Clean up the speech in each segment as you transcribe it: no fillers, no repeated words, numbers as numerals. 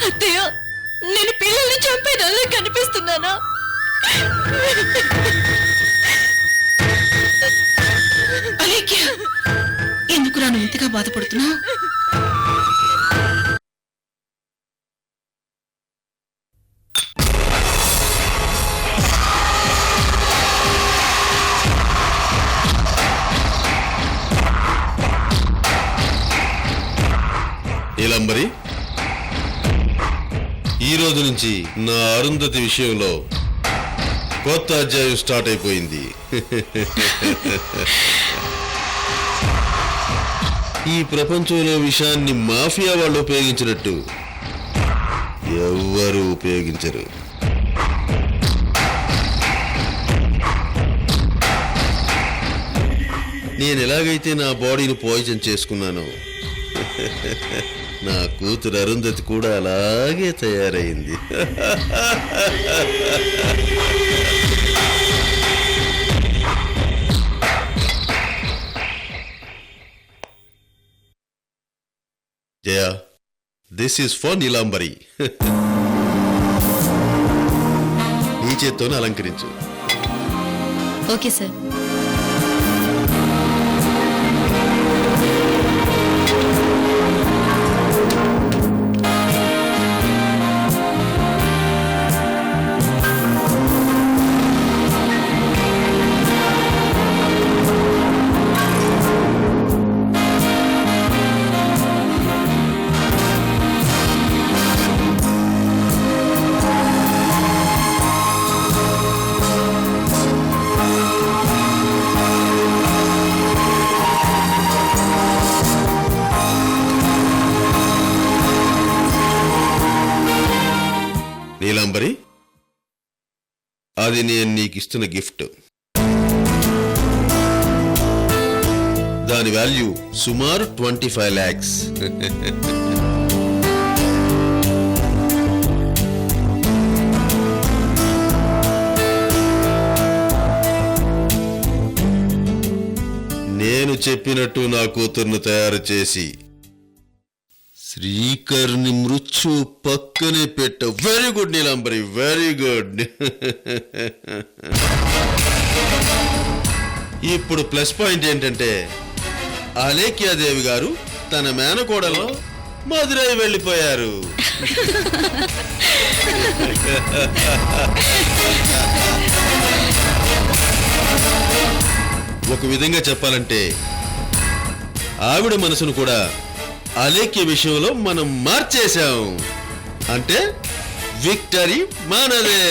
అత్తయ్య, నేను పిల్లల్ని చంపేదల్లా కనిపిస్తున్నానా? అలేఖ్య, ఎందుకు నన్ను ఇంతగా బాధపడుతున్నా? నీలాంబరి, ఈ రోజు నుంచి నా అరుంధతి విషయంలో కొత్త అధ్యాయం స్టార్ట్ అయిపోయింది. ఈ ప్రపంచంలో విషయాన్ని మాఫియా వాళ్ళు ఉపయోగించినట్టు ఎవ్వరూ ఉపయోగించరు. నేను ఎలాగైతే నా బాడీని పాయిజన్ చేసుకున్నానో నా కూతురు అరుంధతి కూడా అలాగే తయారైంది. జయ, దిస్ ఈస్ ఫర్ నీలాంబరి. నీ చేత్తోనే అలంకరించు. Okay sir. నీలాంబరి, అది నేను నీకు ఇస్తున్న గిఫ్ట్. దాని వాల్యూ సుమారు 25 lakhs. నేను చెప్పినట్టు నా కూతుర్ను తయారు చేసి శ్రీకర్ని మృత్యు పక్కనే పెట్ట. Very good Neelambari, very good. ఇప్పుడు ప్లస్ పాయింట్ ఏంటంటే అలేఖ్యాదేవి గారు తన మేనకోడలో మదురై వెళ్ళిపోయారు. ఒక విధంగా చెప్పాలంటే ఆవిడ మనసును కూడా అలేఖ్య విషయంలో మనం మార్చేశాం. అంటే విక్టరీ మనదే.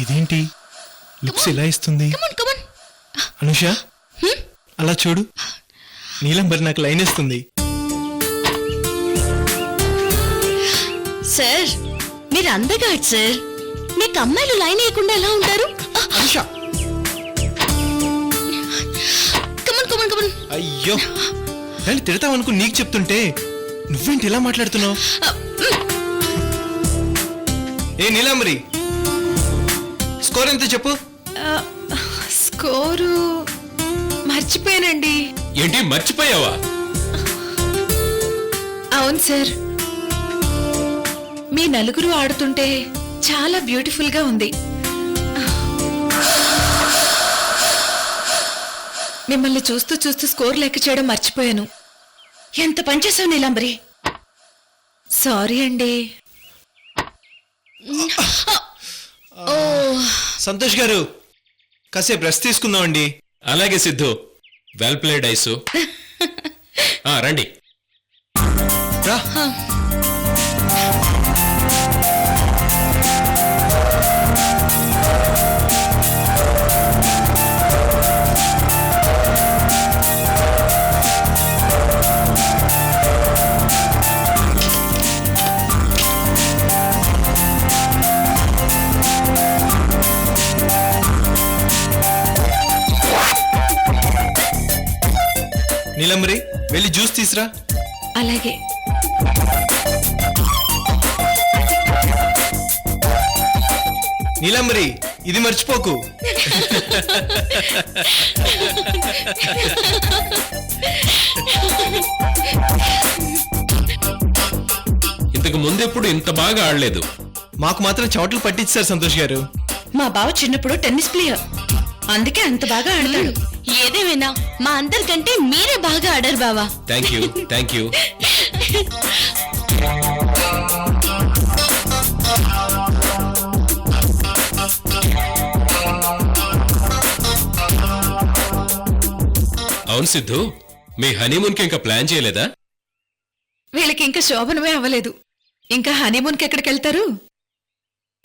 ఇదేంటి లుక్స్ ఇలా ఇస్తుంది? కమాన్ కమాన్. అనుష అలా చూడు, నీలంబరి నాకు లైన్ ఇస్తుంది. సార్ మీరు అందగాడు సార్. మీకు అమ్మాయిలు లైన్ వేయకుండా ఎలా ఉంటారు? అనుష కమాన్ కమాన్ కమాన్. అయ్యో, నన్ను తిడతావనుకు నీకు చెప్తుంటే నువ్వేంటి ఇలా మాట్లాడుతున్నావు? ఏ నీలాంబరి, స్కోర్ ఎంత చెప్పు? స్కోరు మర్చిపోయానండి. ఏంటి మర్చిపోయావా? అవును సార్, మీ నలుగురు ఆడుతుంటే చాలా బ్యూటిఫుల్ గా ఉంది. మిమ్మల్ని చూస్తూ చూస్తూ స్కోర్ లెక్క చేయడం మర్చిపోయాను. ఎంత పనిచేసావు నీలాంబరి. సారీ అండి. సంతోష్ గారు, కాసేపు రెస్ట్ తీసుకుందామండి. అలాగే సిద్ధు, వెల్ ప్లేడ్ ఐసు. రండి. రా. నీలంబరి, వెళ్ళి జ్యూస్ తీసురా. అలాగే. నీలంబరి, ఇది మర్చిపోకు. ఇంతకు ముందెప్పుడు ఇంత బాగా ఆడలేదు. మాకు మాత్రం చోట్లు పట్టించారు సంతోష్ గారు. మా బావ చిన్నప్పుడు టెన్నిస్ ప్లేయర్, అందుకే అంత బాగా ఆడతాడు. ఏదేమైనా మా అందరికంటే మీరే బాగా ఆడారు బావా. Thank you, thank you. అవును సిద్ధు, మీ హనీమూన్కి ఇంకా ప్లాన్ చేయలేదా? వీళ్ళకి ఇంకా శోభనమే అవ్వలేదు. ఇంకా హనీమూన్కి ఎక్కడికి వెళ్తారు?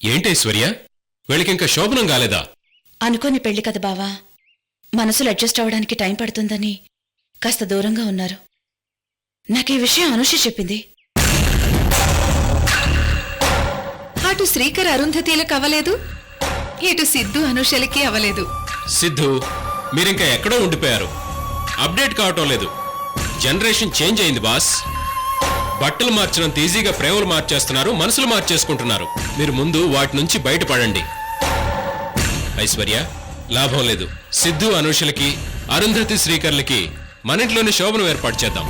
ఏంటి ఐశ్వర్య, వీళ్ళకి ఇంకా శోభనం కాలేదా? అనుకోని పెళ్లి కదా బావా, మనసులు అడ్జస్ట్ అవ్వడానికి టైం పడుతుందని కాస్త దూరంగా ఉన్నారు. నాకు ఈ విషయం అనుష చెప్పింది. అటు శ్రీకర్ అరుంధతిలకు అవ్వలేదు, ఇటు సిద్ధు అనుషలకి అవ్వలేదు. సిద్ధు, మీరింకా ఎక్కడో ఉండిపోయారు. అప్డేట్ కావటం లేదు. జనరేషన్ చేంజ్ అయింది బాస్. బట్టలు మార్చినంత ఈజీగా ప్రేమలు మార్చేస్తున్నారు, మనసులు మార్చేసుకుంటున్నారు. మీరు ముందు వాటి నుంచి బయటపడండి. ఐశ్వర్య, లాభం లేదు. సిద్ధు అనుషలకి, అరుంధతి శ్రీకర్లకి మన ఇంట్లోనే శోభనం ఏర్పాటు చేద్దాం.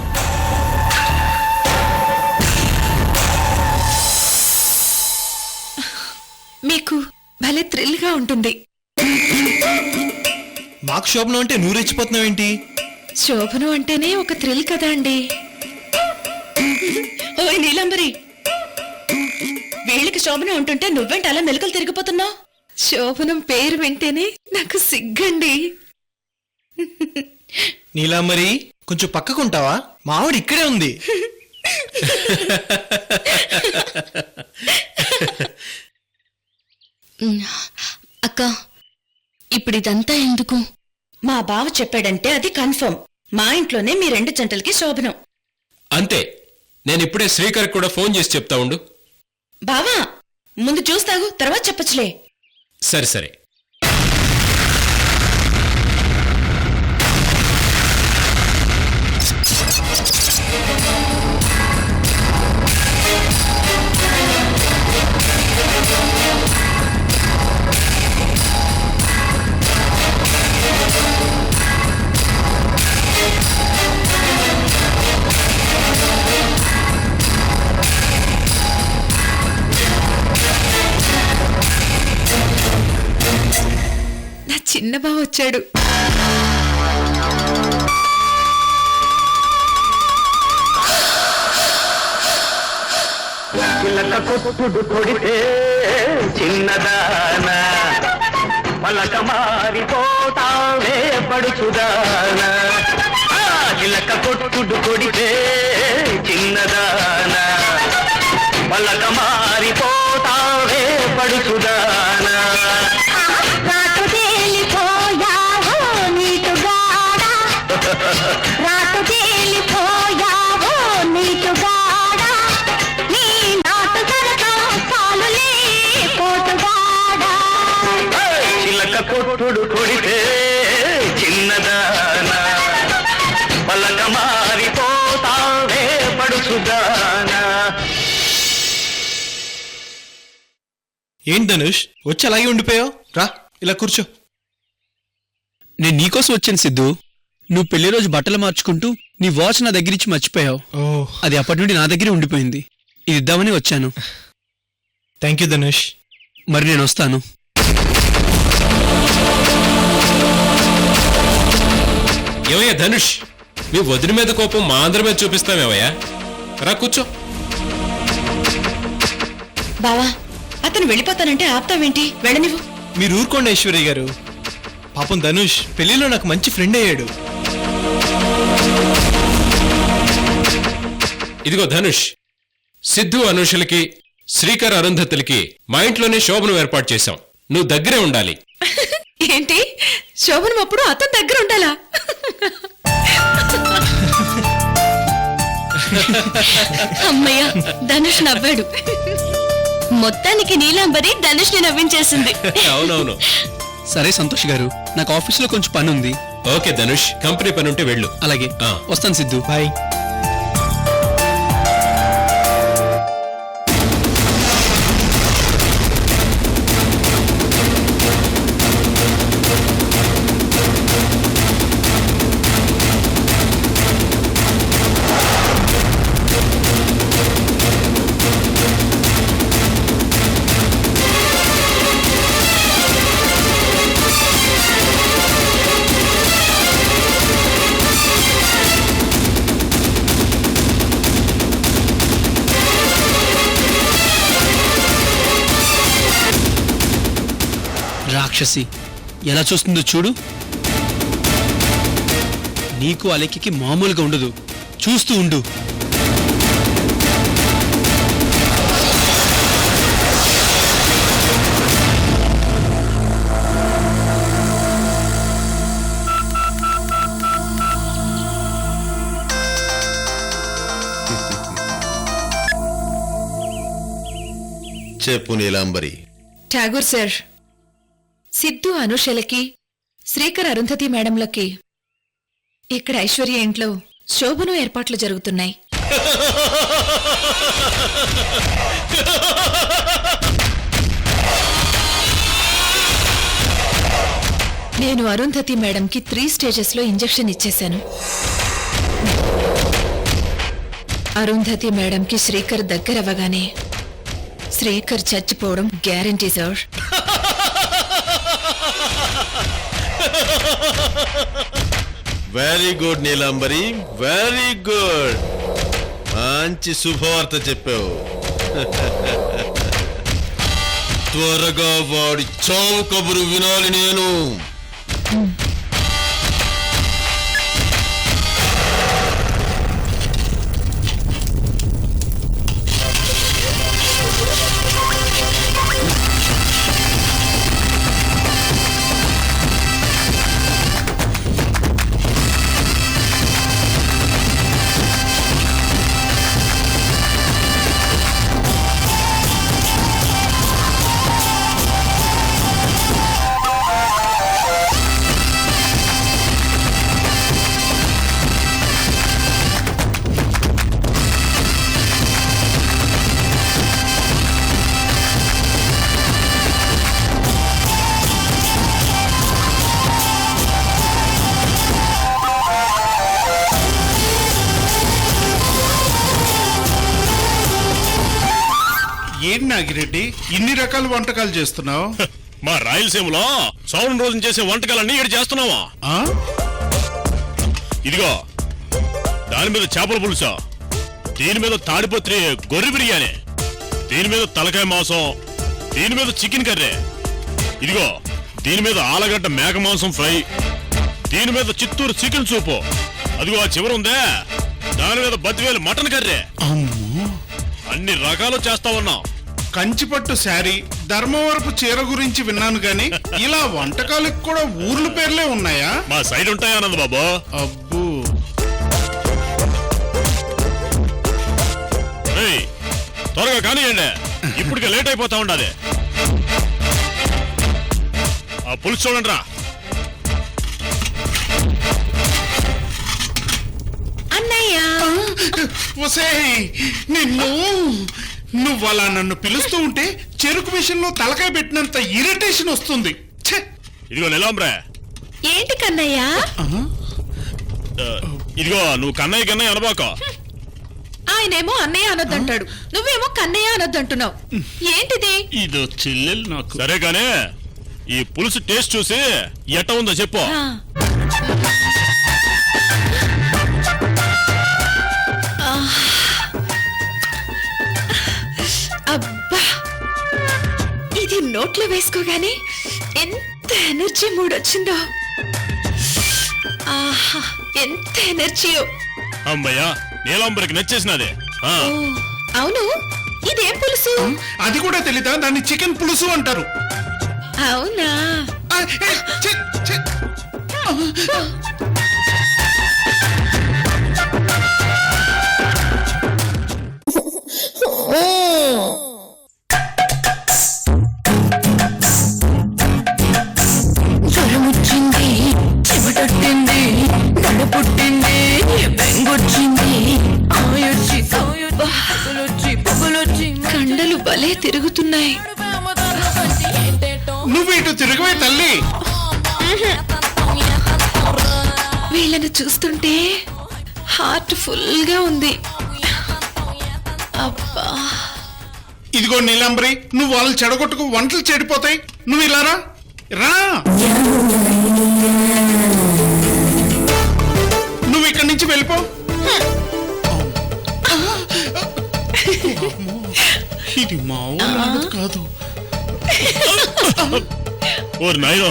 మీకు భలే థ్రిల్ గా ఉంటుంది. మాకు శోభనం అంటే నువ్వు రెచ్చిపోతున్నావేంటి? శోభనం అంటేనే ఒక థ్రిల్ కదా అండి. ఓయ్ నీలంబరి, వీళ్ళకి శోభనం ఉంటుంటే నువ్వేంటి అలా మెలకలు తిరిగిపోతున్నావు? శోభనం పేరు వింటేనే నాకు సిగ్గండి. నీలాంబరి, కొంచెం పక్కకుంటావా? మావిడ ఇక్కడే ఉంది. అక్క, ఇప్పుడు ఇదంతా ఎందుకు? మా బావ చెప్పాడంటే అది కన్ఫర్మ్. మా ఇంట్లోనే మీ రెండు జంటలకి శోభనం. అంతే. నేను ఇప్పుడే శ్రీకర్ కూడా ఫోన్ చేసి చెప్తా ఉండు. బావా, ముందు చూస్తాగు, తర్వాత చెప్పచ్చులే. సరే సరే. నా చిన్న బావ వచ్చాడు. చిలక కొట్టుడు కొడితే చిన్నదానా, పలక మారిపోతావే పడుచుదానా. చిలక కొట్టుడు కొడితే చిన్నదానా, పలక మారిపోతావే పడుచుదానా. ఏంటి ధనుష్ వచ్చి అలాగే ఉండిపోయావు? రా ఇలా కూర్చో. నేను నీకోసం వచ్చాను సిద్ధు. నువ్వు పెళ్లి రోజు బట్టలు మార్చుకుంటూ నీ వాచ్ నా దగ్గరించి మర్చిపోయావు. ఓ అది అప్పటి నుండి నా దగ్గరే ఉండిపోయింది. ఇది ఇద్దామని వచ్చాను. Thank you Dhanush. మరి నేను వస్తాను. ఏమయ్యా ధనుష్, మీ వదిన మీద కోపం మా అందరి మీద చూపిస్తామేవయ్యా? రా కూర్చో. బావా, అతను వెళ్ళిపోతానంటే ఆపుతావేంటి? వెళ్ళనివ్వు. మీరు ఊరుకోండి ఐశ్వర్య గారు. పాపం ధనుష్ పెళ్లిలో నాకు మంచి ఫ్రెండ్ అయ్యాడు. ఇదిగో ధనుష్, సిద్ధు అనూషలకి, శ్రీకర్ అరుంధతులకి మా ఇంట్లోనే శోభను ఏర్పాటు చేశాం. నువ్వు దగ్గరే ఉండాలి. ఏంటి, శోభనం అప్పుడు అతని దగ్గర ఉండాలా? అమ్మయ్య, ధనుష్ నవ్వాడు. మొత్తానికి నీలాంబరి ధనుష్ ని నవ్వించేసింది. అవునవును. సరే సంతోష్ గారు, నాకు ఆఫీసులో కొంచెం పని ఉంది. ఓకే ధనుష్, కంపెనీ పని ఉంటే వెళ్ళు. అలాగే ఆ. వస్తాను సిద్ధు. బాయ్. రాక్షసి ఎలా చూస్తుందో చూడు. నీకు అలెక్కి మామూలుగా ఉండదు. చూస్తూ ఉండు. చెప్పు నీలాంబరి. ఠాగూర్ సార్, సిద్ధు అనుషలకి, శ్రీకర్ అరుంధతి మేడంలకి ఇక్కడ ఐశ్వర్య ఇంట్లో శోభను ఏర్పాట్లు జరుగుతున్నాయి. నేను అరుంధతి మేడంకి 3 స్టేజెస్లో ఇంజెక్షన్ ఇచ్చేశాను. అరుంధతి మేడంకి శ్రీకర్ దగ్గరవ్వగానే శ్రీకర్ చచ్చిపోవడం guarantee sir. Very good Neelambari, very good. మంచి శుభవార్త చెప్పావు. త్వరగా వాడి చావు కబురు వినాలి నేను. ఏంటి నాగిరెడ్డి ఇన్ని రకాల వంటకాలు చేస్తున్నావు? మా రాయలసీమలో సౌరం రోజున చేసే వంటకాలన్నీ ఇక్కడ చేస్తున్నావా? ఇదిగో, దాని మీద చేపల పులుసా, దీని మీద తాడిపత్రి గొర్రె బిర్యానీ, దీని మీద తలకాయ మాంసం, దీని మీద చికెన్ కర్రీ, ఇదిగో దీని మీద ఆలగడ్డ మేక మాంసం ఫ్రై, దీని మీద చిత్తూరు చికెన్ సూపు, అదిగో ఆ చివర ఉందే దాని మీద బద్దివేలు మటన్ కర్రీ. అన్ని రకాలు చేస్తావన్నా. కంచిపట్టు శారీ, ధర్మవరపు చీర గురించి విన్నాను గాని ఇలా వంటకాలకు కూడా ఊర్ల పేర్లే ఉన్నాయా? మా సైడ్ ఉంటాయా ఆనంద్ బాబు? అబ్బో, త్వరగా కానివ్వండి, ఇప్పటికే లేట్ అయిపోతా ఉండాలి. ఆ పులుసు చూడండి రా. అన్నయ్య, ఒసేయ్, నిన్ను నువ్వు అలా నన్ను పిలుస్తూ ఉంటే చెరుకు విషయంలో తలకాయ పెట్టినంత ఇరిటేషన్ వస్తుంది. ఛే! ఇదిగో నిలాంబ్రే, ఏంటి కన్నయ్య? ఇదిగో నువ్వు కన్నయ్య అనబాక. ఆయనేమో అన్నయ్య అనొద్దంటాడు, నువ్వేమో కన్నయ్య అనొద్దంటున్నావు. ఏంటిది? ఇదో చెల్లెలు నాకు. సరే గానే ఈ పులుసు టేస్ట్ చూసి ఎట్ట ఉందో చెప్పు. ఆ. అబ్బా, ఇది నోట్లో వేసుకోగానే ఎంత ఎనర్జీ మూడొచ్చిందో. ఆహా, ఎంత ఎనర్జీయో. అమ్మయ్యా, నీలాంబరికి నచ్చేసినదే. ఆ, అవును, ఇదేం పులుసు? అది కూడా తెలీదా? దాన్ని చికెన్ పులుసు అంటారు. అవునా? ఆ, ఏ, ఛే, ఛే. జ్వరమొచ్చింది, చెమటొట్టింది, దడ పుట్టింది, బెంగొచ్చింది, కండలు భలే తిరుగుతున్నాయి. నువ్వు ఇటు తిరగవే తల్లి. వీళ్ళని చూస్తుంటే హార్ట్ ఫుల్ గా ఉంది. అబ్బా, ఇదిగో నీలాంబరి, నువ్వు వాళ్ళు చెడగొట్టుకు వంటలు చెడిపోతాయి. నువ్వు ఇలా రా రా. నువ్వు ఇక్కడి నుంచి వెళ్ళిపో. ఇది మామూలు కాదు. ఓరి నాయనో,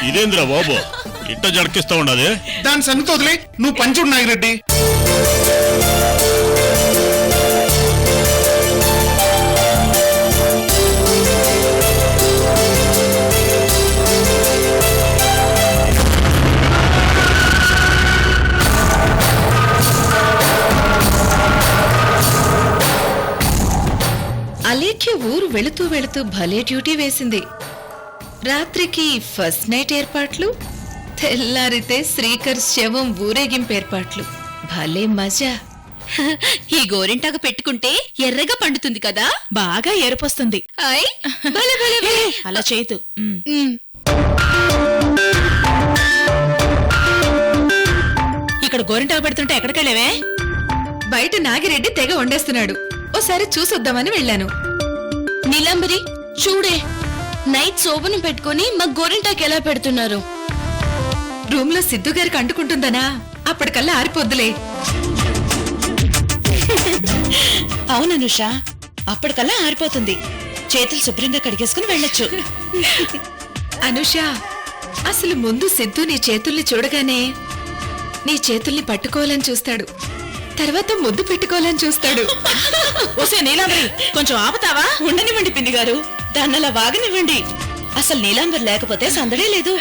ఇదేంద్రా బాబు ఇట్ట జడకిస్తా ఉండదు. దాని సంగతి వదిలే, నువ్వు పంచుడు నాగిరెడ్డి. అలేఖ్య ఊరు వెళుతూ వెళుతూ భలే డ్యూటీ వేసింది. రాత్రికి ఫస్ట్ నైట్ ఏర్పాట్లు, తెల్లారితే శ్రీకర్ శవం ఊరేగింపు ఏర్పాట్లు. భలే మజా. ఈ గోరింటాకు పెట్టుకుంటే ఎర్రగా పండుతుంది కదా, బాగా ఎరుపొస్తుంది. ఆయ్ భలే భలే భలే. అలా చేయదు. ఇక్కడ గోరింటాకు పెడుతుంటే ఎక్కడికెళ్ళేవే? బయట నాగిరెడ్డి తెగ వండేస్తున్నాడు, ఓసారి చూసొద్దామని వెళ్ళాను. నీలాంబరి చూడే, నైట్ శోభనం పెట్టుకుని మా గోరింటాకు ఎలా పెడుతున్నారు. రూమ్ లో సిద్ధు గారికి అంటుకుంటుందనా? అప్పటికల్లా ఆరిపోద్దులే. అవుననుష, అప్పటికల్లా ఆరిపోతుంది. చేతులు శుభ్రంగా కడిగేసుకుని వెళ్ళొచ్చు. అనుష, అసలు ముందు సిద్ధు నీ చేతుల్ని చూడగానే నీ చేతుల్ని పట్టుకోవాలని చూస్తాడు, తర్వాత ముద్దు పెట్టుకోవాలని చూస్తాడు. ఓసే నీలాంబరి, కొంచెం ఆపుతావా? ఉండనివ్వండి పిన్ని గారు, దాన్నలా వాగనివ్వండి. అసలు నీలాంబరి లేకపోతే సందడే లేదు.